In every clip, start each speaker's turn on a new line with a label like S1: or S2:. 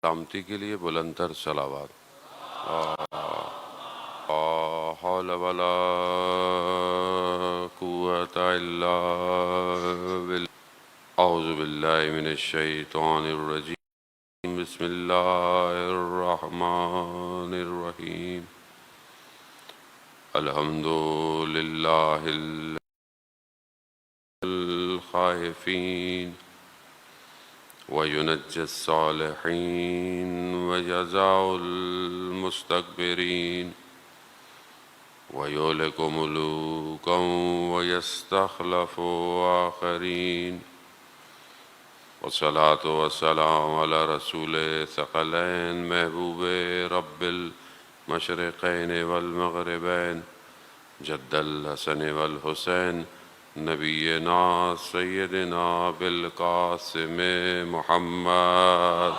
S1: سلامتی کے لیے بلند تر صلوات. لا حول ولا قوة إلا بالله. أعوذ بالله من الشيطان الرجيم. بسم الله الرحمن الرحيم. الحمد لله الخائفين وينجي الصالحين وجزاء المستكبرين ويهلك ملوكا ويستخلف آخرين. والصلاة والسلام على رسول ثقلين محبوب رب المشرقين والمغربين جد الحسن والحسين نبينا سيدنا بالقاسم محمد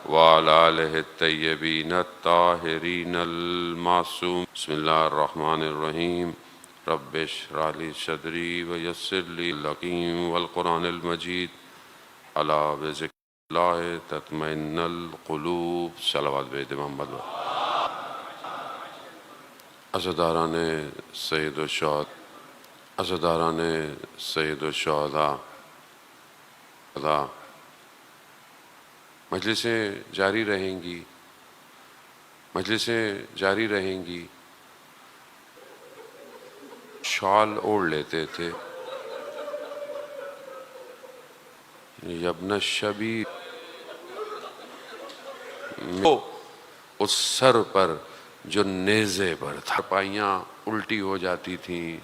S1: وعلى آله الطيبين الطاهرين المعصوم. بسم الله الرحمن الرحيم. رب اشرح لي صدري ويسر لي الحكيم والقرآن المجيد. ألا بذكر الله تطمئن القلوب. صلوات بید محمد. عزاداران سید الشہداء، عزاداران سید الشہداء، مجلسیں جاری رہیں گی، مجلسیں جاری رہیں گی. شال اوڑھ لیتے تھے. یبن الشبیب، اس سر پر جو نیزے پر تھا، پائیاں الٹی ہو جاتی تھیں،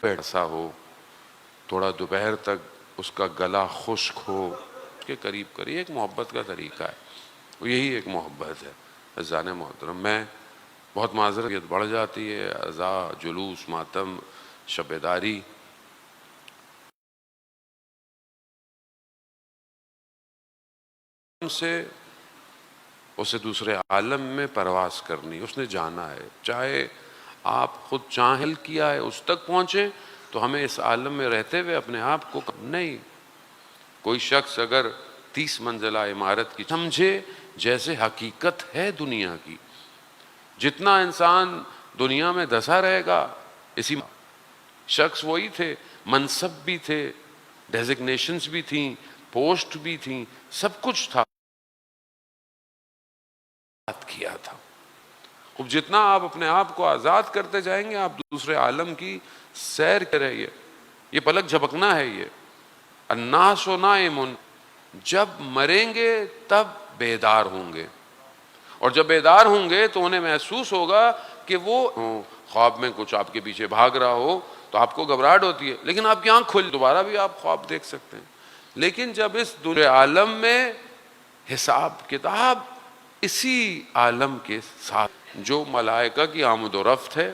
S1: ایسا ہو تھوڑا دوپہر تک اس کا گلا خشک ہو کے قریب کری. ایک محبت کا طریقہ ہے، یہی ایک محبت ہے. عزیزان محترم، میں بہت معذرت بڑھ جاتی ہے، عزا، جلوس، ماتم، شب داری سے اسے دوسرے عالم میں پرواز کرنی. اس نے جانا ہے، چاہے آپ خود چاہل کیا ہے اس تک پہنچیں تو ہمیں اس عالم میں رہتے ہوئے اپنے آپ کو نہیں. کوئی شخص اگر 30 منزلہ عمارت کی سمجھے جیسے حقیقت ہے دنیا کی، جتنا انسان دنیا میں دسا رہے گا اسی شخص وہی تھے، منصب بھی تھے، ڈیزگنیشنز بھی تھیں، پوسٹ بھی تھیں، سب کچھ تھا کیا تھا. اب جتنا آپ اپنے آپ کو آزاد کرتے جائیں گے آپ دوسرے عالم کی سیر کر رہے. یہ پلک جھپکنا ہے. یہ الناس نائم، جب مریں گے تب بیدار ہوں گے، اور جب بیدار ہوں گے تو انہیں محسوس ہوگا کہ وہ خواب میں کچھ آپ کے پیچھے بھاگ رہا ہو تو آپ کو گھبراہٹ ہوتی ہے، لیکن آپ کی آنکھ کھل دوبارہ بھی آپ خواب دیکھ سکتے ہیں. لیکن جب اس دوسرے عالم میں حساب کتاب اسی عالم کے ساتھ جو ملائکہ کی آمد و رفت ہے،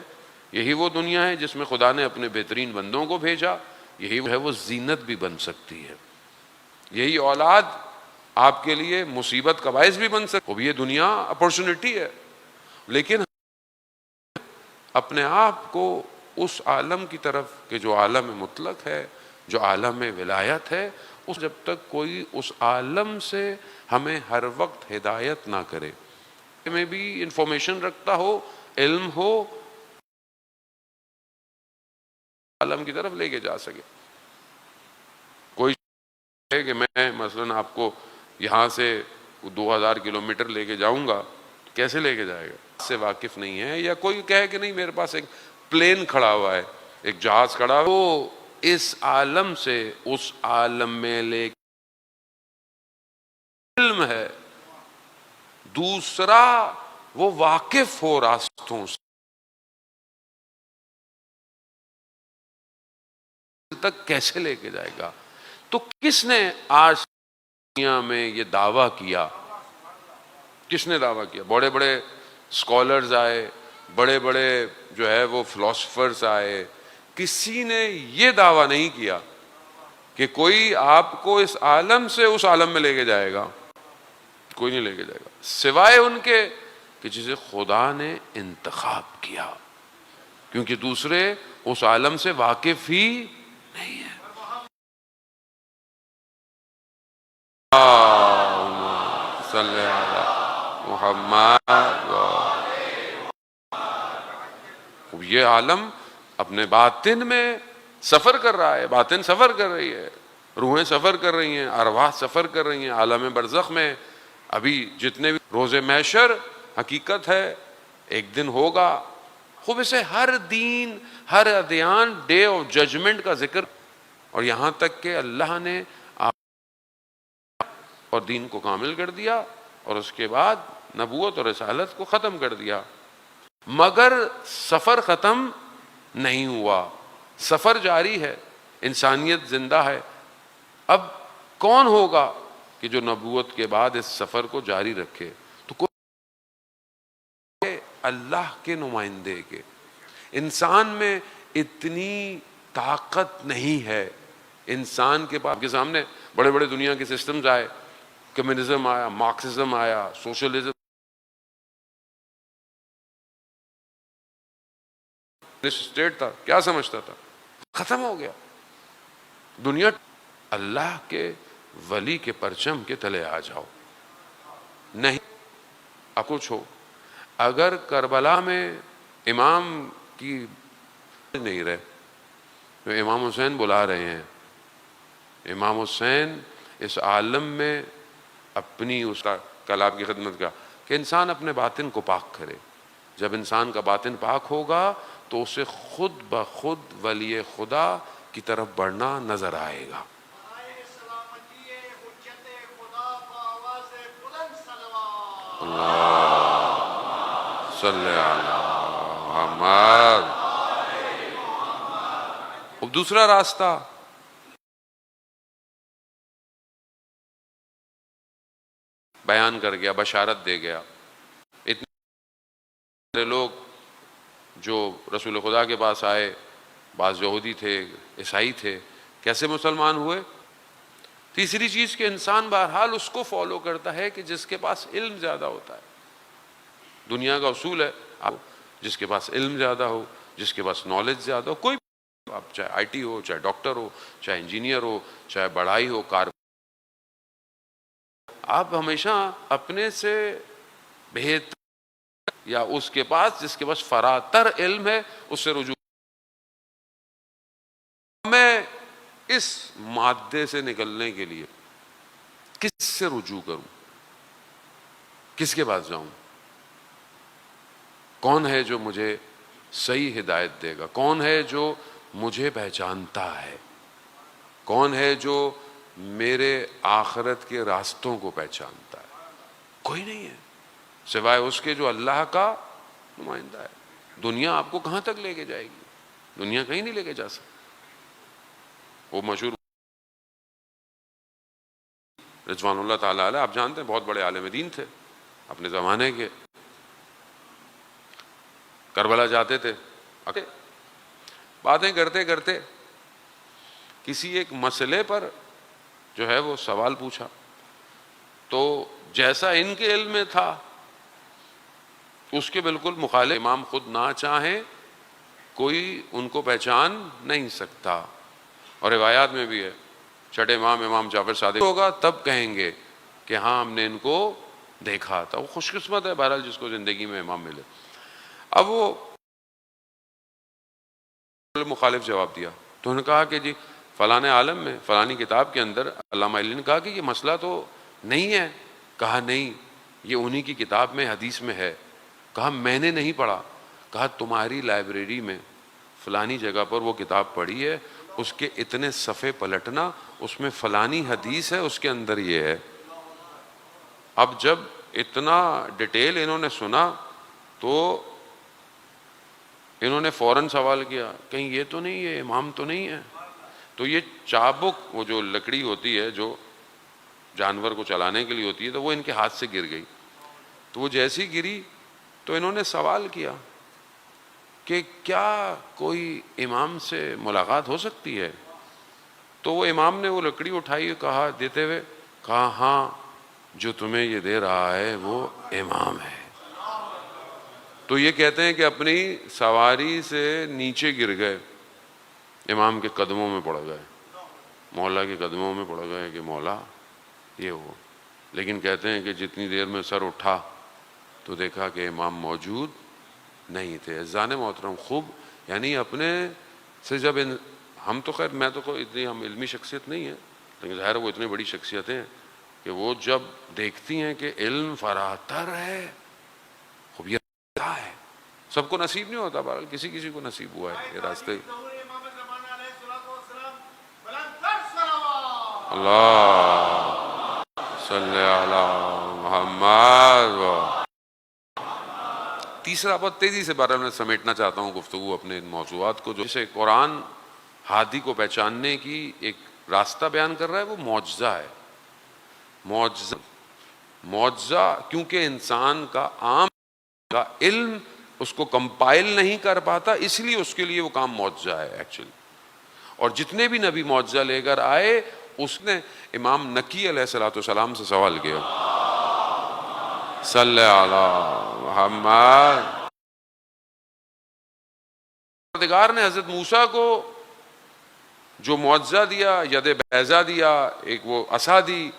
S1: یہی وہ دنیا ہے جس میں خدا نے اپنے بہترین بندوں کو بھیجا. یہی ہے وہ زینت بھی بن سکتی ہے. یہی اولاد آپ کے لیے مصیبت کا باعث بھی بن سکتی ہے. یہ دنیا اپورچونٹی ہے، لیکن اپنے آپ کو اس عالم کی طرف کہ جو عالم مطلق ہے، جو عالم ولایت ہے، اس جب تک کوئی اس عالم سے ہمیں ہر وقت ہدایت نہ کرے، میں بھی انفارمیشن رکھتا ہو، علم ہو، عالم کی طرف لے کے جا سکے. کوئی ہے کہ میں مثلا آپ کو یہاں سے 2000 کلومیٹر لے کے جاؤں گا، کیسے لے کے جائے گا؟ اس سے واقف نہیں ہے. یا کوئی کہے کہ نہیں میرے پاس ایک پلین کھڑا ہوا ہے، ایک جہاز کھڑا ہوا، وہ اس عالم سے اس عالم میں لے علم ہے. دوسرا وہ واقف ہو راستوں سے تک کیسے لے کے جائے گا. تو کس نے آج دنیا میں یہ دعویٰ کیا؟ کس نے دعویٰ کیا؟ بڑے بڑے اسکالرز آئے، بڑے بڑے جو ہے وہ فلاسفرز آئے. کسی نے یہ دعویٰ نہیں کیا کہ کوئی آپ کو اس عالم سے اس عالم میں لے کے جائے گا. کوئی نہیں لے کے جائے گا سوائے ان کے کہ جسے خدا نے انتخاب کیا، کیونکہ دوسرے اس عالم سے واقف ہی نہیں ہے. صلی علی محمد. یہ عالم اپنے باطن میں سفر کر رہا ہے، باطن سفر کر رہی ہے، روحیں سفر کر رہی ہیں، ارواح سفر کر رہی ہیں عالم برزخ میں. ابھی جتنے بھی روز محشر حقیقت ہے، ایک دن ہوگا. خوب اسے ہر دین، ہر ادیان ڈے آف ججمنٹ کا ذکر، اور یہاں تک کہ اللہ نے اور دین کو کامل کر دیا، اور اس کے بعد نبوت اور رسالت کو ختم کر دیا. مگر سفر ختم نہیں ہوا، سفر جاری ہے، انسانیت زندہ ہے. اب کون ہوگا کہ جو نبوت کے بعد اس سفر کو جاری رکھے؟ تو کوئی اللہ کے نمائندے کے. انسان میں اتنی طاقت نہیں ہے. انسان کے پاس کے سامنے بڑے بڑے دنیا کے سسٹمز آئے، کمیونزم آیا، مارکسزم آیا، سوشلزم، اسٹیٹ تھا، کیا سمجھتا تھا؟ ختم ہو گیا. دنیا اللہ کے ولی کے پرچم کے تلے آ جاؤ. نہیں اب کچھ ہو. اگر کربلا میں امام کی نہیں رہے تو امام حسین بلا رہے ہیں. امام حسین اس عالم میں اپنی اس کا کل آپ کی خدمت کا کہ انسان اپنے باطن کو پاک کرے. جب انسان کا باطن پاک ہوگا تو اسے خود بخود ولی خدا کی طرف بڑھنا نظر آئے گا. اللہ صلی علی محمد. اب دوسرا راستہ بیان کر گیا، بشارت دے گیا. اتنے لوگ جو رسول خدا کے پاس آئے، بعض یہودی تھے، عیسائی تھے، کیسے مسلمان ہوئے؟ تیسری چیز کہ انسان بہرحال اس کو فالو کرتا ہے کہ جس کے پاس علم زیادہ ہوتا ہے. دنیا کا اصول ہے جس کے پاس علم زیادہ ہو، جس کے پاس نالج زیادہ ہو، کوئی آپ چاہے آئی ٹی ہو، چاہے ڈاکٹر ہو، چاہے انجینئر ہو، چاہے بڑائی ہو، آپ ہمیشہ اپنے سے بہتر یا اس کے پاس جس کے پاس فراتر علم ہے اس سے رجوع. میں اس مادے سے نکلنے کے لیے کس سے رجوع کروں؟ کس کے پاس جاؤں؟ کون ہے جو مجھے صحیح ہدایت دے گا؟ کون ہے جو مجھے پہچانتا ہے؟ کون ہے جو میرے آخرت کے راستوں کو پہچانتا ہے؟ کوئی نہیں ہے سوائے اس کے جو اللہ کا نمائندہ ہے. دنیا آپ کو کہاں تک لے کے جائے گی؟ دنیا کہیں نہیں لے کے جا سکتی. وہ مشہور رضوان اللہ تعالیٰ علیہ، آپ جانتے ہیں بہت بڑے عالم دین تھے اپنے زمانے کے. کربلا جاتے تھے، باتیں کرتے کرتے کسی ایک مسئلے پر جو ہے وہ سوال پوچھا، تو جیسا ان کے علم میں تھا اس کے بالکل مخالف. امام خود نہ چاہیں کوئی ان کو پہچان نہیں سکتا. اور روایات میں بھی ہے چھٹے امام امام جعفر صادق ہوگا تب کہیں گے کہ ہاں ہم نے ان کو دیکھا تھا. وہ خوش قسمت ہے بہرحال جس کو زندگی میں امام ملے. اب وہ مخالف جواب دیا تو انہوں نے کہا کہ جی فلاں عالم میں فلانی کتاب کے اندر علامہ علی نے کہا کہ یہ مسئلہ تو نہیں ہے. کہا نہیں، یہ انہی کی کتاب میں حدیث میں ہے. کہا میں نے نہیں پڑھا. کہا تمہاری لائبریری میں فلانی جگہ پر وہ کتاب پڑھی ہے، اس کے اتنے صفحے پلٹنا، اس میں فلانی حدیث ہے، اس کے اندر یہ ہے. اب جب اتنا ڈیٹیل انہوں نے سنا تو انہوں نے فوراً سوال کیا کہیں یہ تو نہیں ہے، امام تو نہیں ہے. تو یہ چابک، وہ جو لکڑی ہوتی ہے جو جانور کو چلانے کے لیے ہوتی ہے، تو وہ ان کے ہاتھ سے گر گئی. تو وہ جیسی گری تو انہوں نے سوال کیا کہ کیا کوئی امام سے ملاقات ہو سکتی ہے؟ تو وہ امام نے وہ لکڑی اٹھائی، کہا دیتے ہوئے، کہا ہاں جو تمہیں یہ دے رہا ہے وہ امام ہے. تو یہ کہتے ہیں کہ اپنی سواری سے نیچے گر گئے. امام کے قدموں میں پڑ گئے، مولا کے قدموں میں پڑ گئے کہ مولا یہ ہو. لیکن کہتے ہیں کہ جتنی دیر میں سر اٹھا تو دیکھا کہ امام موجود نہیں تھے. عزیزان محترم، خوب یعنی اپنے سے جب ہم تو خیر میں تو کوئی اتنی ہم علمی شخصیت نہیں ہے، لیکن ظاہر وہ اتنی بڑی شخصیتیں ہیں کہ وہ جب دیکھتی ہیں کہ علم فراتر ہے، خوب یہ ہے سب کو نصیب نہیں ہوتا، بہرحال کسی کسی کو نصیب ہوا ہے یہ راستے. اللہ صلی علی محمد. تیسرا بات تیزی سے بارہ میں سمیٹنا چاہتا ہوں گفتگو اپنے ان موضوعات کو، جو جسے قرآن ہادی کو پہچاننے کی ایک راستہ بیان کر رہا ہے، وہ معجزہ ہے. معجزہ کیونکہ انسان کا عام کا علم اس کو کمپائل نہیں کر پاتا، اس لیے اس کے لیے وہ کام معجزہ ہے ایکچولی. اور جتنے بھی نبی معجزہ لے کر آئے، اس نے امام نکی علیہ السلام سے سوال کیا، صلی علی محمد. پروردگار نے حضرت موسیٰ کو جو معجزہ دیا، ید بیضا دیا، ایک وہ عصا دی،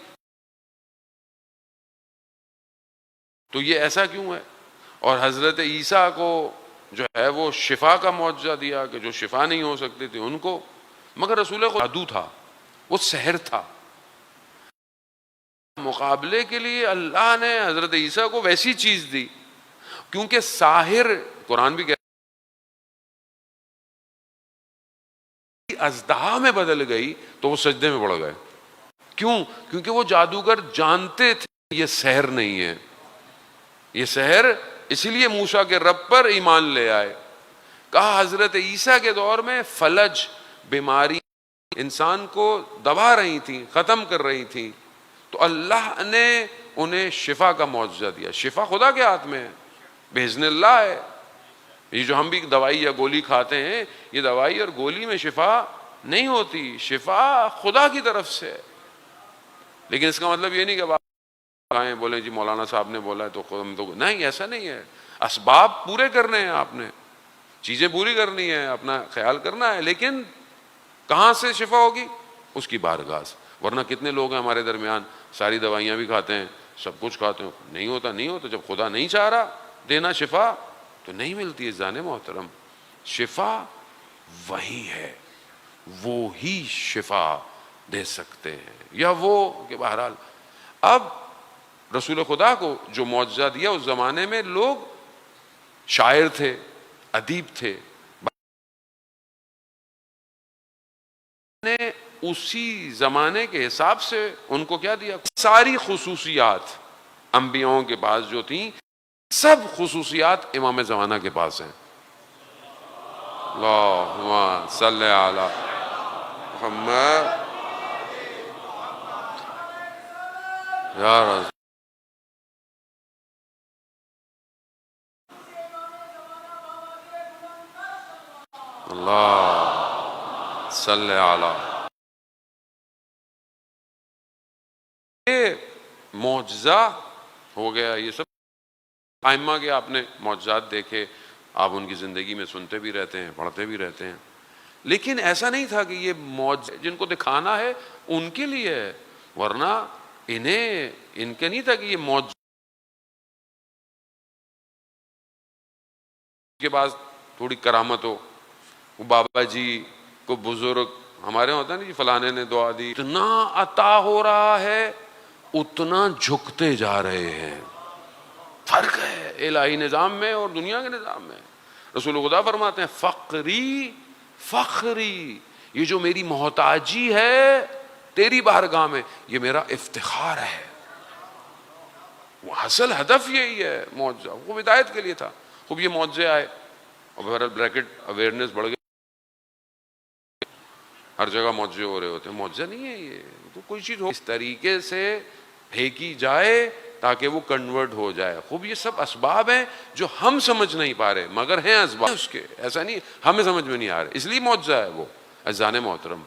S1: تو یہ ایسا کیوں ہے؟ اور حضرت عیسیٰ کو جو ہے وہ شفا کا معجزہ دیا کہ جو شفا نہیں ہو سکتے تھے ان کو، مگر رسول خدا جادو تھا، وہ سحر تھا. مقابلے کے لیے اللہ نے حضرت عیسیٰ کو ویسی چیز دی، کیونکہ ساحر، قرآن بھی کہتا ہے اژدہا میں بدل گئی تو وہ سجدے میں پڑ گئے. کیوں؟ کیونکہ وہ جادوگر جانتے تھے یہ سحر نہیں ہے، یہ سحر، اسی لیے موسیٰ کے رب پر ایمان لے آئے. کہا حضرت عیسیٰ کے دور میں فلج بیماری انسان کو دبا رہی تھی، ختم کر رہی تھی، تو اللہ نے انہیں شفا کا معجزہ دیا. شفا خدا کے ہاتھ میں ہے، باذن اللہ ہے. یہ جو ہم بھی دوائی یا گولی کھاتے ہیں، یہ دوائی اور گولی میں شفا نہیں ہوتی، شفا خدا کی طرف سے. لیکن اس کا مطلب یہ نہیں کہ آپ بولیں جی مولانا صاحب نے بولا ہے تو ہم تو نہیں، ایسا نہیں ہے. اسباب پورے کرنے ہیں، آپ نے چیزیں پوری کرنی ہے، اپنا خیال کرنا ہے، لیکن کہاں سے شفا ہوگی؟ اس کی بارگاہ سے. ورنہ کتنے لوگ ہیں ہمارے درمیان، ساری دوائیاں بھی کھاتے ہیں، سب کچھ کھاتے ہیں، نہیں ہوتا. جب خدا نہیں چاہ رہا دینا شفا تو نہیں ملتی ہے. جان محترم، شفا وہی ہے، وہ ہی شفا دے سکتے ہیں، یا وہ کہ بہرحال. اب رسول خدا کو جو معجزہ دیا، اس زمانے میں لوگ شاعر تھے، ادیب تھے، نے اسی زمانے کے حساب سے ان کو کیا دیا؟ ساری خصوصیات انبیاؤں کے پاس جو تھیں، سب خصوصیات امام زمانہ کے پاس ہیں. اللہم صلی علی محمد. یا رسول اللہ صلی علی. یہ معجزہ ہو گیا. یہ سب ائمہ کے آپ نے معجزات دیکھے، آپ ان کی زندگی میں سنتے بھی رہتے ہیں، پڑھتے بھی رہتے ہیں. لیکن ایسا نہیں تھا کہ یہ معجزے جن کو دکھانا ہے ان کے لیے ہے، ورنہ ان کے نہیں تھا کہ یہ معجزے کے بعد تھوڑی کرامت ہو. وہ بابا جی کو بزرگ ہمارے ہوتا ہے نا، جی فلانے نے دعا دی، اتنا عطا ہو رہا ہے اتنا جھکتے جا رہے ہیں. فرق ہے الہی نظام میں اور دنیا کے نظام میں. رسول خدا فرماتے ہیں فخری، یہ جو میری محتاجی ہے تیری بارگاہ میں، یہ میرا افتخار ہے. وہ اصل ہدف یہی ہے. معجزہ وہ ہدایت کے لیے تھا. خوب یہ معجزے آئے اور بہرحال بریکٹ اویئرنیس بڑھ گئی، ہر جگہ معجزے ہو رہے ہوتے ہیں. معجزہ نہیں ہے یہ، تو کوئی چیز ہو اس طریقے سے پھینکی جائے تاکہ وہ کنورٹ ہو جائے. خوب یہ سب اسباب ہیں جو ہم سمجھ نہیں پا رہے، مگر ہیں اسباب اس کے. ایسا نہیں ہمیں سمجھ میں نہیں آ رہے، اس لیے معجزہ ہے وہ. عزیزان محترم،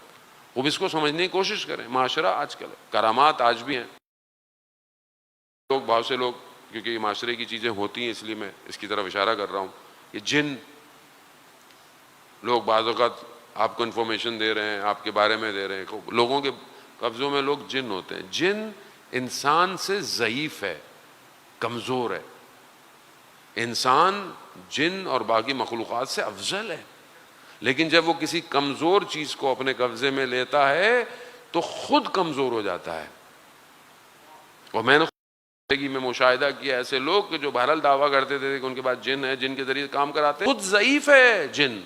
S1: خوب اس کو سمجھنے کی کوشش کریں. معاشرہ آج کل کرامات آج بھی ہیں. لوگ بہت سے لوگ، کیونکہ یہ معاشرے کی چیزیں ہوتی ہیں اس لیے میں اس کی طرف اشارہ کر رہا ہوں. یہ جن لوگ بعض اوقات آپ کو انفارمیشن دے رہے ہیں، آپ کے بارے میں دے رہے ہیں. لوگوں کے قبضوں میں لوگ جن ہوتے ہیں. جن انسان سے ضعیف ہے، کمزور ہے. انسان جن اور باقی مخلوقات سے افضل ہے، لیکن جب وہ کسی کمزور چیز کو اپنے قبضے میں لیتا ہے تو خود کمزور ہو جاتا ہے. اور میں نے زندگی میں مشاہدہ کیا ایسے لوگ کہ جو بہرحال دعویٰ کرتے تھے کہ ان کے پاس جن ہے، جن کے ذریعے کام کراتے ہیں، خود ضعیف ہے جن.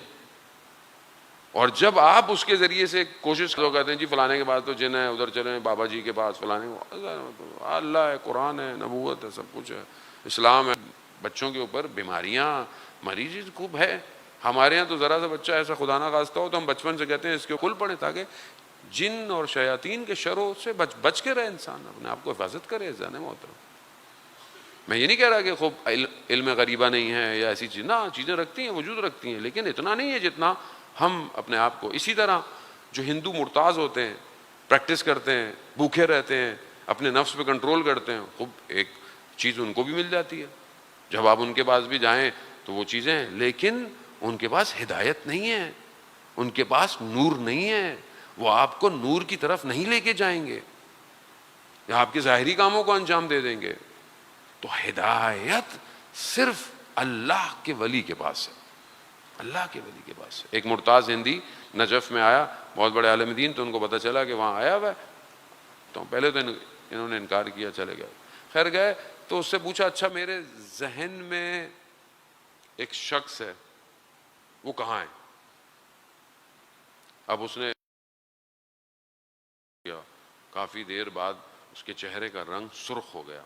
S1: اور جب آپ اس کے ذریعے سے کوشش کرو، کہتے ہیں جی فلانے کے پاس تو جن ہے، ادھر چلیں بابا جی کے پاس، فلانے اللہ ہے، قرآن ہے، نبوت ہے، سب کچھ ہے، اسلام ہے. بچوں کے اوپر بیماریاں، مریضی خوب ہے. ہمارے ہاں تو ذرا سا بچہ ایسا خدا نہ خواستہ ہو تو ہم بچپن سے کہتے ہیں اس کے کھل پڑے تاکہ جن اور شیاطین کے شروں سے بچ کے رہے، انسان اپنے آپ کو حفاظت کرے. ذہن محترم، میں یہ نہیں کہہ رہا کہ خوب علم غریبہ نہیں ہے یا ایسی چیز، نہ چیزیں رکھتی ہیں، وجود رکھتی ہیں، لیکن اتنا نہیں ہے جتنا ہم اپنے آپ کو. اسی طرح جو ہندو مرتاز ہوتے ہیں، پریکٹس کرتے ہیں، بھوکے رہتے ہیں، اپنے نفس پہ کنٹرول کرتے ہیں، خوب ایک چیز ان کو بھی مل جاتی ہے. جب آپ ان کے پاس بھی جائیں تو وہ چیزیں ہیں، لیکن ان کے پاس ہدایت نہیں ہے، ان کے پاس نور نہیں ہے. وہ آپ کو نور کی طرف نہیں لے کے جائیں گے، یا آپ کے ظاہری کاموں کو انجام دے دیں گے. تو ہدایت صرف اللہ کے ولی کے پاس ہے، اللہ کے ولی کے پاس. ایک مرتاز ہندی نجف میں آیا، بہت بڑے عالم دین، تو ان کو پتہ چلا کہ وہاں آیا ہوا ہے. تو پہلے تو انہوں نے انکار کیا، چلے گئے. خیر گئے تو اس سے پوچھا اچھا میرے ذہن میں ایک شخص ہے، وہ کہاں ہے؟ اب اس نے کافی دیر بعد اس کے چہرے کا رنگ سرخ ہو گیا.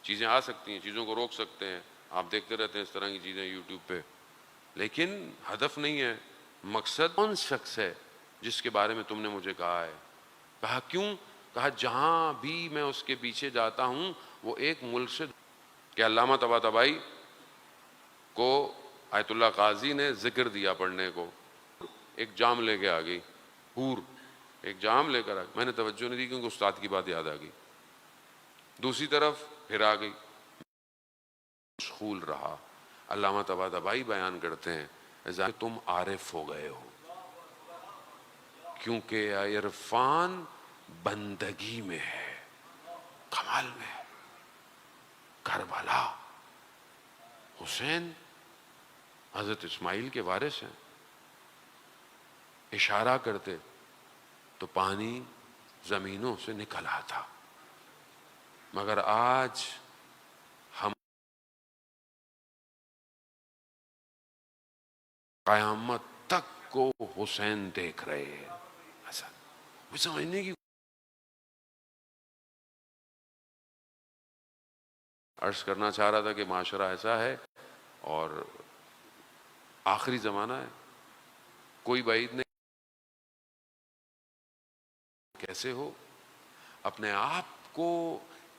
S1: چیزیں آ سکتی ہیں، چیزوں کو روک سکتے ہیں، آپ دیکھتے رہتے ہیں اس طرح کی چیزیں یوٹیوب پہ، لیکن ہدف نہیں ہے. مقصد کون شخص ہے جس کے بارے میں تم نے مجھے کہا ہے؟ کہا کیوں؟ کہا جہاں بھی میں اس کے پیچھے جاتا ہوں وہ ایک ملک سے. کہ علامہ طباطبائی کو آیت اللہ قاضی نے ذکر دیا پڑھنے کو، ایک جام لے کے آ گئی، حور ایک جام لے کر آ گئی. میں نے توجہ نہیں دی کیونکہ استاد کی بات یاد آ گئی. دوسری طرف پھر آ گئی، مشغول رہا. علامہ طباطبائی بیان کرتے ہیں تم عارف ہو گئے ہو، کیونکہ عرفان بندگی میں ہے، کمال میں ہے. کربلا، حسین حضرت اسماعیل کے وارث ہیں، اشارہ کرتے تو پانی زمینوں سے نکل آتا. مگر آج ہم قیامت تک کو حسین دیکھ رہے ہیں. حسن وہ سمجھنے کی عرض کرنا چاہ رہا تھا کہ معاشرہ ایسا ہے اور آخری زمانہ ہے، کوئی بعید نہیں. کیسے ہو اپنے آپ کو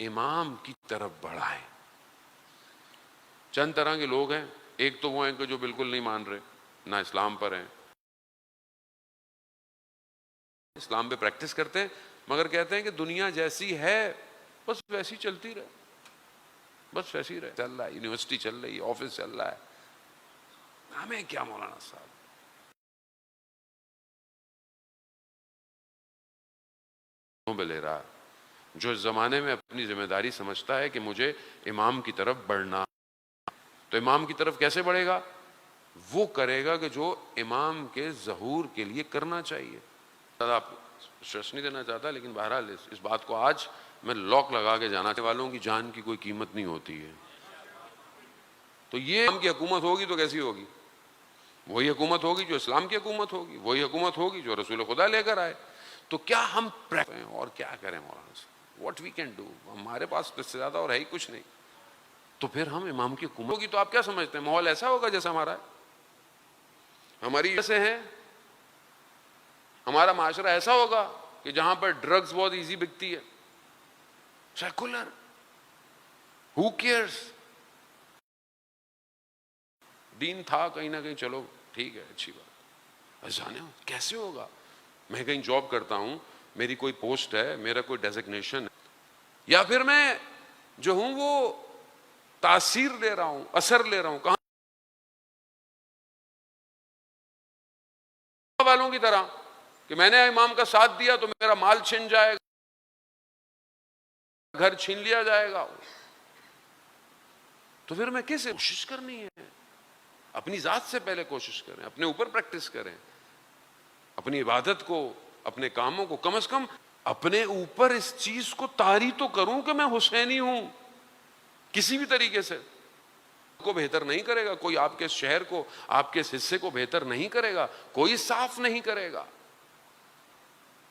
S1: امام کی طرف بڑھائیں. چند طرح کے لوگ ہیں، ایک تو وہ ہیں کہ جو بالکل نہیں مان رہے، نہ اسلام پر ہیں، اسلام پہ پریکٹس کرتے ہیں مگر کہتے ہیں کہ دنیا جیسی ہے بس ویسی چلتی رہے، بس ویسی رہے، چل رہا ہے، یونیورسٹی چل رہی ہے، آفس چل رہا ہے، ہمیں کیا مولانا صاحب. پہ لے رہا ہے جو اس زمانے میں اپنی ذمہ داری سمجھتا ہے کہ مجھے امام کی طرف بڑھنا. تو امام کی طرف کیسے بڑھے گا؟ وہ کرے گا کہ جو امام کے ظہور کے لیے کرنا چاہیے. آپ اسٹریس نہیں دینا چاہتا، لیکن بہرحال اس بات کو آج میں لاک لگا کے جانا چاہنے والوں کی جان کی کوئی قیمت نہیں ہوتی ہے. تو یہ امام کی حکومت ہوگی تو کیسی ہوگی؟ وہی حکومت ہوگی جو اسلام کی حکومت ہوگی، وہی حکومت ہوگی جو رسول خدا لے کر آئے. تو کیا ہم اور کیا کریں مولانا صاحب؟ What we can do? ہمارے پاس تو اس سے زیادہ اور ہے ہی کچھ نہیں. تو پھر ہم امام کی حکومت ہوگی تو آپ کیا سمجھتے ہیں ماحول ایسا ہوگا جیسا ہمارا ہے؟ ہماری جیسے ہیں، ہمارا معاشرہ ایسا ہوگا کہ جہاں پر ڈرگز بہت ایزی بکتی ہے، سیکولر، ہو کیئرس. دین تھا کہیں نہ کہیں، چلو ٹھیک ہے، اچھی بات. جانے کیسے ہوگا؟ میں کہیں جاب کرتا ہوں، میری کوئی پوسٹ ہے، میرا کوئی ڈیزگنیشن ہے، یا پھر میں جو ہوں وہ تاثیر لے رہا ہوں، اثر لے رہا ہوں، کہاں والوں کی طرح کہ میں نے امام کا ساتھ دیا تو میرا مال چھن جائے گا، گھر چھین لیا جائے گا، تو پھر میں کیسے؟ کوشش کرنی ہے، اپنی ذات سے پہلے کوشش کریں، اپنے اوپر پریکٹس کریں، اپنی عبادت کو، اپنے کاموں کو، کم از کم اپنے اوپر اس چیز کو طاری تو کروں کہ میں حسینی ہوں، کسی بھی طریقے سے کو بہتر نہیں کرے گا کوئی، آپ کے شہر کو، آپ کے اس حصے کو بہتر نہیں کرے گا کوئی، صاف نہیں کرے گا،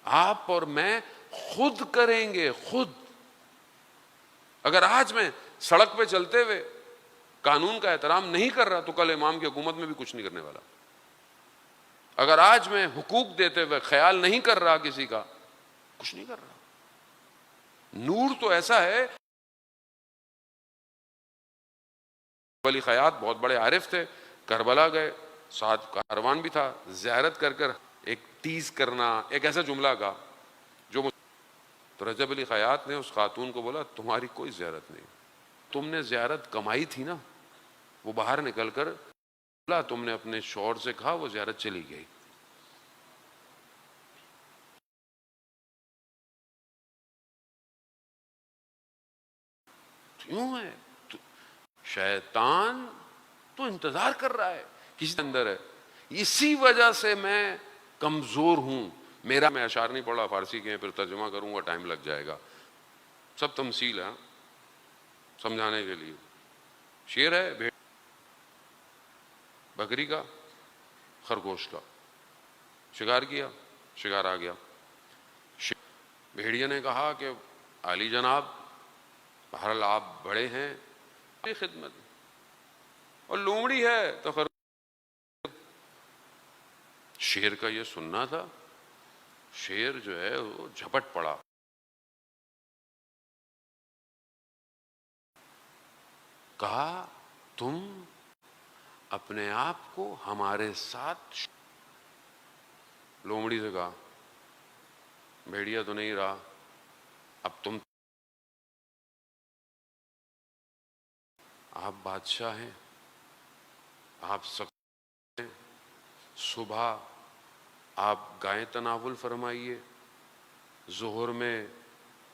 S1: آپ اور میں خود کریں گے، خود۔ اگر آج میں سڑک پہ چلتے ہوئے قانون کا احترام نہیں کر رہا تو کل امام کی حکومت میں بھی کچھ نہیں کرنے والا۔ اگر آج میں حقوق دیتے ہوئے خیال نہیں کر رہا کسی کا، کچھ نہیں کر رہا۔ نور تو ایسا ہے، ولی خیاط بہت بڑے عارف تھے، کربلا گئے، ساتھ کاروان بھی تھا، زیارت کر کر ایک تیز کرنا، ایک ایسا جملہ کہا جو تو رجب علی خیاط نے اس خاتون کو بولا تمہاری کوئی زیارت نہیں، تم نے زیارت کمائی تھی نا، وہ باہر نکل کر بولا تم نے اپنے شوہر سے کہا، وہ زیارت چلی گئی۔ کیوں ہے؟ شیطان تو انتظار کر رہا ہے، کسی کے اندر ہے، اسی وجہ سے میں کمزور ہوں۔ میرا میں اشعار نہیں پڑھا، فارسی کے ہیں، پھر ترجمہ کروں گا ٹائم لگ جائے گا، سب تمثیل ہے سمجھانے کے لیے۔ شیر ہے بکری کا، خرگوش کا، شکار کیا، شکار آ گیا، بھیڑیا نے کہا کہ عالی جناب بہرحال آپ بڑے ہیں، خدمت، اور لومڑی ہے تو شیر کا یہ سننا تھا، شیر جو ہے وہ جھپٹ پڑا، کہا تم اپنے آپ کو ہمارے ساتھ، لومڑی سے کہا بھیڑیا تو نہیں رہا، اب تم، آپ بادشاہ ہیں، آپ سب، صبح آپ گائے تناول فرمائیے، ظہر میں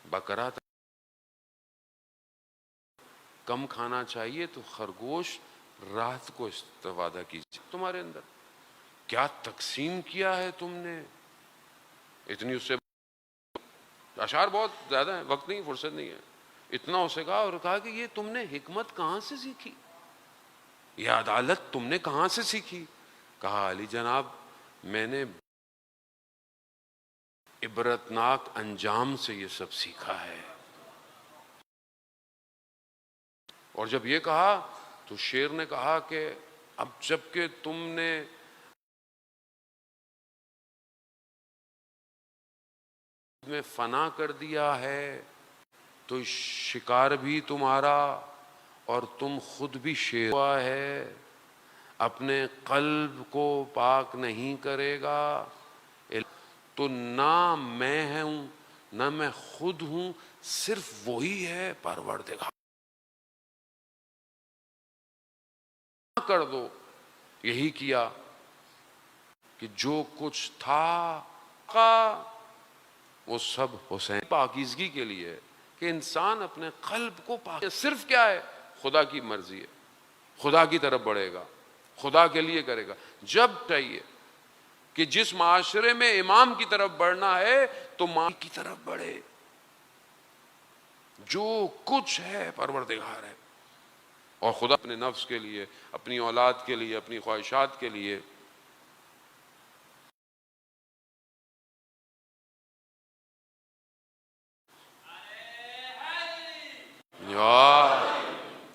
S1: بکرا کم کھانا چاہیے تو خرگوش رات کو استفادہ کیجیے، تمہارے اندر کیا تقسیم کیا ہے تم نے، اتنی اس سے اشعار بہت زیادہ ہیں، وقت نہیں، فرصت نہیں ہے، اتنا اسے کہا، اور کہا کہ یہ تم نے حکمت کہاں سے سیکھی، یہ عدالت تم نے کہاں سے سیکھی؟ کہا علی جناب میں نے عبرتناک انجام سے یہ سب سیکھا ہے۔ اور جب یہ کہا تو شیر نے کہا کہ اب جب کہ تم نے میں فنا کر دیا ہے تو شکار بھی تمہارا اور تم خود بھی شیر ہوا ہے، اپنے قلب کو پاک نہیں کرے گا تو نہ میں ہوں نہ میں خود ہوں، صرف وہی ہے پروردگار، کر دو۔ یہی کیا کہ جو کچھ تھا وہ سب حسین پاکیزگی کے لیے، کہ انسان اپنے قلب کو پاک، صرف کیا ہے؟ خدا کی مرضی ہے، خدا کی طرف بڑھے گا، خدا کے لیے کرے گا۔ جب چاہیے کہ جس معاشرے میں امام کی طرف بڑھنا ہے تو ماں کی طرف بڑھے، جو کچھ ہے پروردگار ہے، اور خدا اپنے نفس کے لیے، اپنی اولاد کے لیے، اپنی خواہشات کے لیے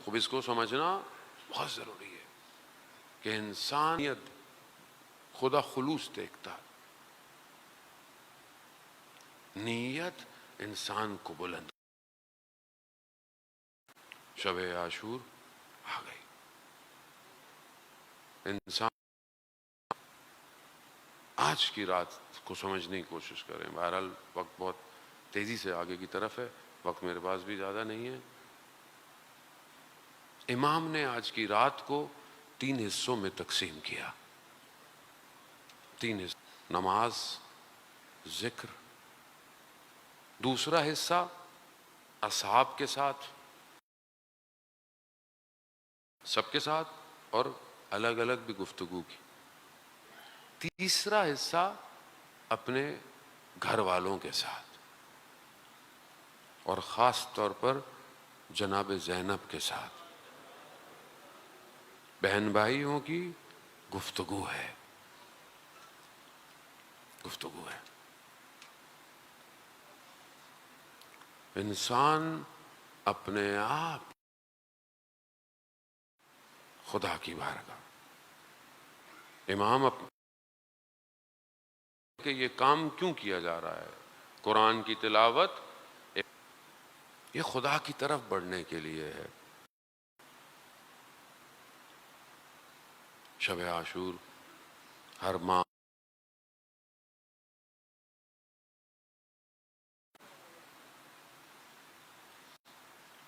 S1: خوب اس کو سمجھنا بہت ضروری ہے کہ انسانیت خدا خلوص دیکھتا، نیت انسان کو بلند۔ شب عاشور آ گئی، انسان آج کی رات کو سمجھنے کی کوشش کریں۔ بہرحال وقت بہت تیزی سے آگے کی طرف ہے، وقت میرے پاس بھی زیادہ نہیں ہے۔ امام نے آج کی رات کو 3 حصوں میں تقسیم کیا، 3 حصے۔ نماز، ذکر. دوسرا حصہ اصحاب کے ساتھ، سب کے ساتھ اور الگ الگ بھی گفتگو کی. تیسرا حصہ اپنے گھر والوں کے ساتھ اور خاص طور پر جناب زینب کے ساتھ. بہن بھائیوں کی گفتگو ہے، گفتگو ہے. انسان اپنے آپ خدا کی بارگاہ امام کہ یہ کام کیوں کیا جا رہا ہے. قرآن کی تلاوت یہ خدا کی طرف بڑھنے کے لیے ہے. شب عاشور ہر ماہ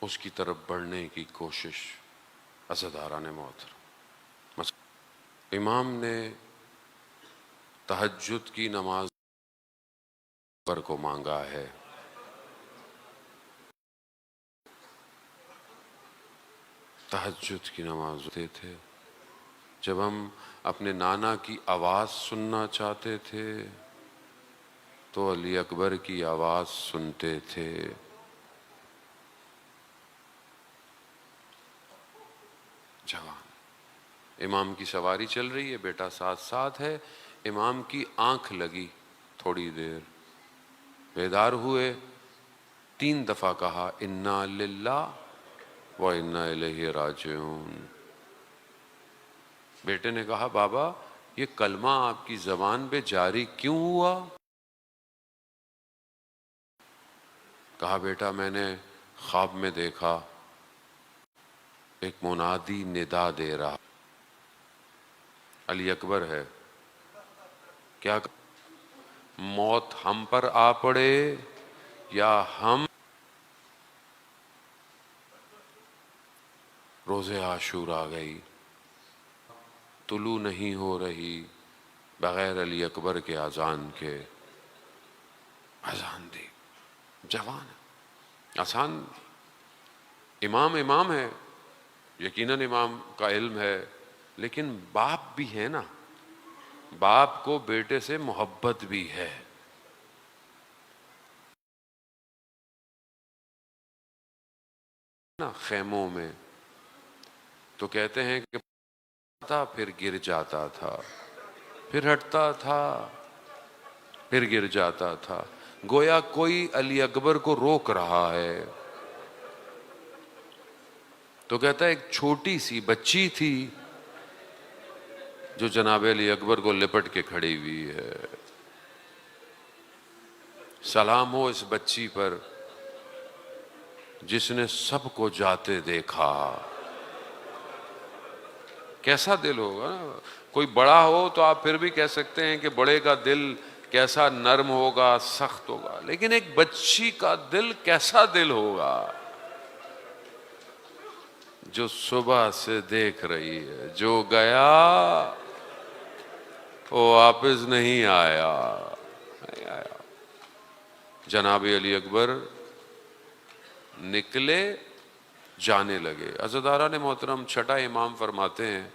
S1: اس کی طرف بڑھنے کی کوشش عزاداران محترم. امام نے تہجد کی نماز پر کو مانگا ہے. تہجد کی نماز ہوتے تھے. جب ہم اپنے نانا کی آواز سننا چاہتے تھے تو علی اکبر کی آواز سنتے تھے. جوان امام کی سواری چل رہی ہے، بیٹا ساتھ ساتھ ہے. امام کی آنکھ لگی، تھوڑی دیر بیدار ہوئے، 3 دفعہ کہا انا للہ و انا الیہ راجعون. بیٹے نے کہا بابا یہ کلمہ آپ کی زبان پہ جاری کیوں ہوا؟ کہا بیٹا میں نے خواب میں دیکھا ایک منادی ندا دے رہا. علی اکبر ہے، کیا موت ہم پر آ پڑے یا ہم روز عاشور آ گئی، طلوع نہیں ہو رہی بغیر علی اکبر کے اذان کے. اذان دی. جوان ہے، آسان. امام ہے، یقیناً امام کا علم ہے، لیکن باپ بھی ہے نا. باپ کو بیٹے سے محبت بھی ہے. نا خیموں میں تو کہتے ہیں کہ تھا پھر گر جاتا تھا، پھر ہٹتا تھا، پھر گر جاتا تھا. گویا کوئی علی اکبر کو روک رہا ہے. تو کہتا ہے ایک چھوٹی سی بچی تھی جو جناب علی اکبر کو لپٹ کے کھڑی ہوئی ہے. سلام ہو اس بچی پر جس نے سب کو جاتے دیکھا. کیسا دل ہوگا نا. کوئی بڑا ہو تو آپ پھر بھی کہہ سکتے ہیں کہ بڑے کا دل کیسا نرم ہوگا، سخت ہوگا، لیکن ایک بچی کا دل کیسا دل ہوگا جو صبح سے دیکھ رہی ہے، جو گیا وہ واپس نہیں آیا. نہیں آیا. جناب علی اکبر نکلے، جانے لگے. عزاداران محترم چھٹا امام فرماتے ہیں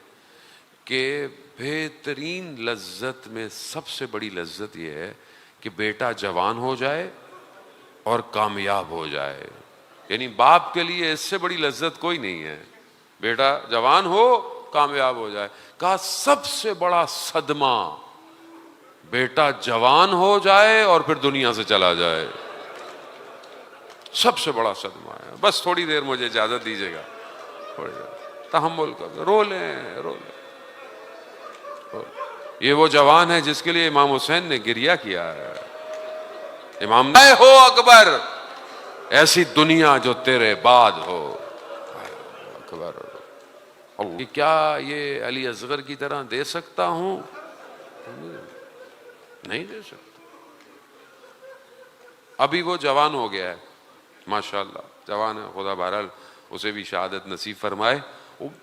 S1: کہ بہترین لذت میں سب سے بڑی لذت یہ ہے کہ بیٹا جوان ہو جائے اور کامیاب ہو جائے. یعنی باپ کے لیے اس سے بڑی لذت کوئی نہیں ہے. بیٹا جوان ہو، کامیاب ہو جائے. کہا سب سے بڑا صدمہ بیٹا جوان ہو جائے اور پھر دنیا سے چلا جائے. سب سے بڑا صدمہ ہے. بس تھوڑی دیر مجھے اجازت دیجیے گا، تھوڑی دیر تحمل کر، رو لیں رو لیں. یہ وہ جوان ہے جس کے لیے امام حسین نے گریہ کیا ہے. امام اے ہو اکبر ایسی دنیا جو تیرے بعد ہو. اکبر کیا یہ علی اصغر کی طرح دے سکتا ہوں؟ نہیں دے سکتا. ابھی وہ جوان ہو گیا ہے، ماشاءاللہ جوان ہے. خدا بہرحال اسے بھی شہادت نصیب فرمائے.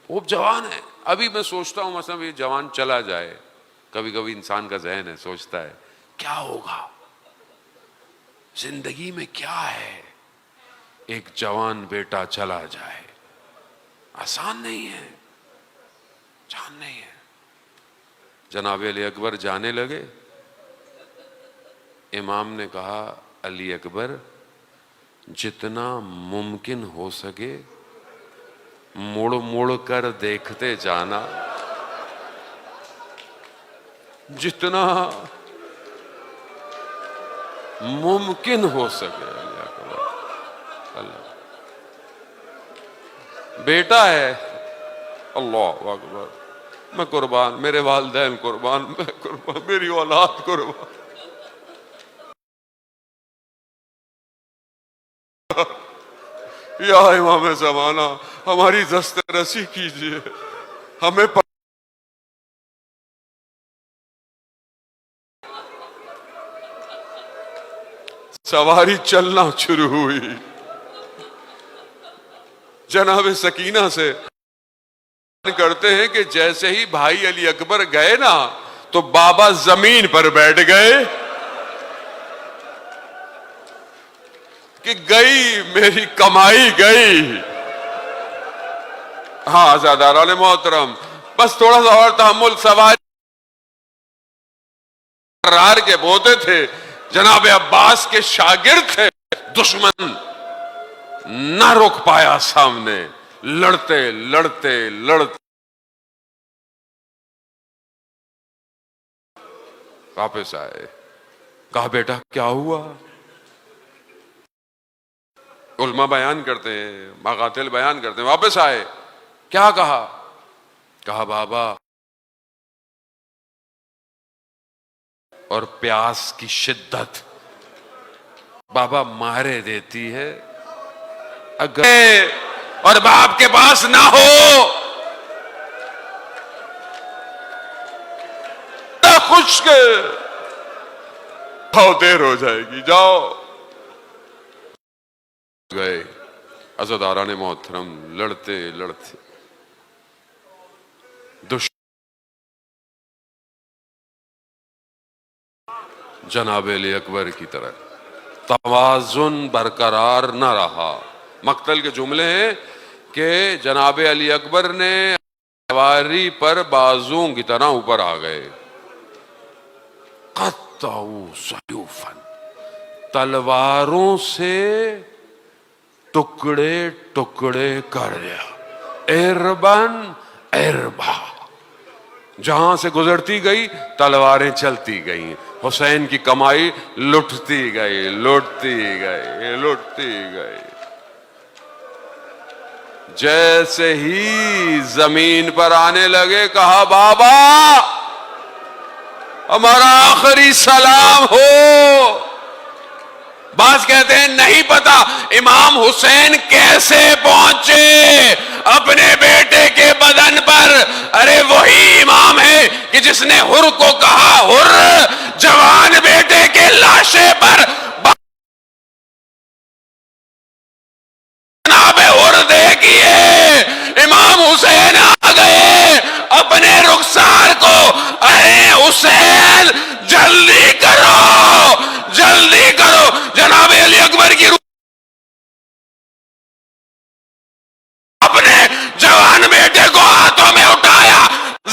S1: وہ جوان ہے. ابھی میں سوچتا ہوں مثلا یہ جوان چلا جائے، کبھی کبھی انسان کا ذہن ہے، سوچتا ہے کیا ہوگا زندگی میں، کیا ہے ایک جوان بیٹا چلا جائے، آسان نہیں ہے، جان نہیں ہے۔ جناب علی اکبر جانے لگے، امام نے کہا علی اکبر جتنا ممکن ہو سکے مڑ مڑ کر دیکھتے جانا، جتنا ممکن ہو سکے۔ علی اکبر اللہ بیٹا ہے، اللہ اکبر، میں قربان، میرے والدین قربان، میں قربان، میری اولاد قربان، یا امام زمانہ ہماری دست رسی کیجئے، ہمیں سواری چلنا شروع ہوئی۔ جناب سکینہ سے کرتے ہیں کہ جیسے ہی بھائی علی اکبر گئے نا تو بابا زمین پر بیٹھ گئے کہ گئی میری کمائی گئی۔ ہاں عزاداران محترم، بس تھوڑا سا اور تحمل، سواری رار کے بوتے تھے، جناب عباس کے شاگرد تھے، دشمن نہ رک پایا سامنے، لڑتے لڑتے لڑتے واپس آئے۔ کہا بیٹا کیا ہوا؟ علماء بیان کرتے ہیں، مقاتل بیان کرتے ہیں، واپس آئے، کیا کہا؟ کہا بابا اور پیاس کی شدت بابا مارے دیتی ہے، اگر اور باپ کے پاس نہ ہو خشک، بہت دیر ہو جائے گی، جاؤ۔ گئے عزاداران محترم، لڑتے لڑتے جناب علی اکبر کی طرح توازن برقرار نہ رہا۔ مقتل کے جملے ہیں کہ جناب علی اکبر نے سواری پر بازوں کی طرح اوپر آ گئے، قطعوا سیوفا، تلواروں سے ٹکڑے ٹکڑے کر دیا، اربن اربا، جہاں سے گزرتی گئی تلواریں چلتی گئیں، حسین کی کمائی لٹتی گئی لٹتی گئی لٹتی گئی۔ جیسے ہی زمین پر آنے لگے کہا بابا ہمارا آخری سلام ہو۔ بعض کہتے ہیں نہیں پتا امام حسین کیسے پہنچے اپنے بیٹے کے بدن پر۔ ارے وہی امام ہے کہ جس نے حر کو کہا حر، جوان بیٹے کے لاشے پر جناب حر دیکھئے امام حسین آ گئے اپنے رخسار کو، ارے حسین جلدی کرو جلدی کرو۔ جناب علی اکبر کی روح اپنے جوان بیٹے کو ہاتھوں میں اٹھایا،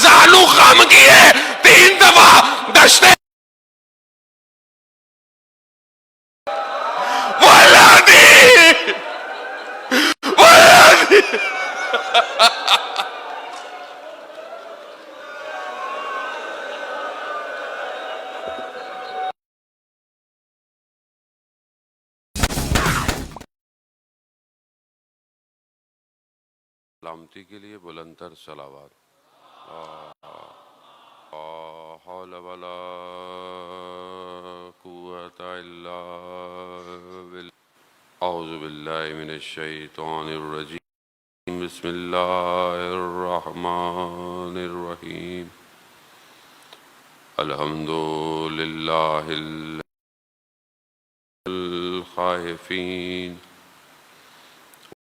S1: زانو خم کیے، 3 دفعہ دشتے ولادی ولادی۔ سلامتی کے لیے بلندتر صلوات۔ لا حول ولا قوة الا بالله۔ اعوذ باللہ من الشیطان الرجیم، بسم اللہ الرحمن الرحیم، الحمد للہ الخائفین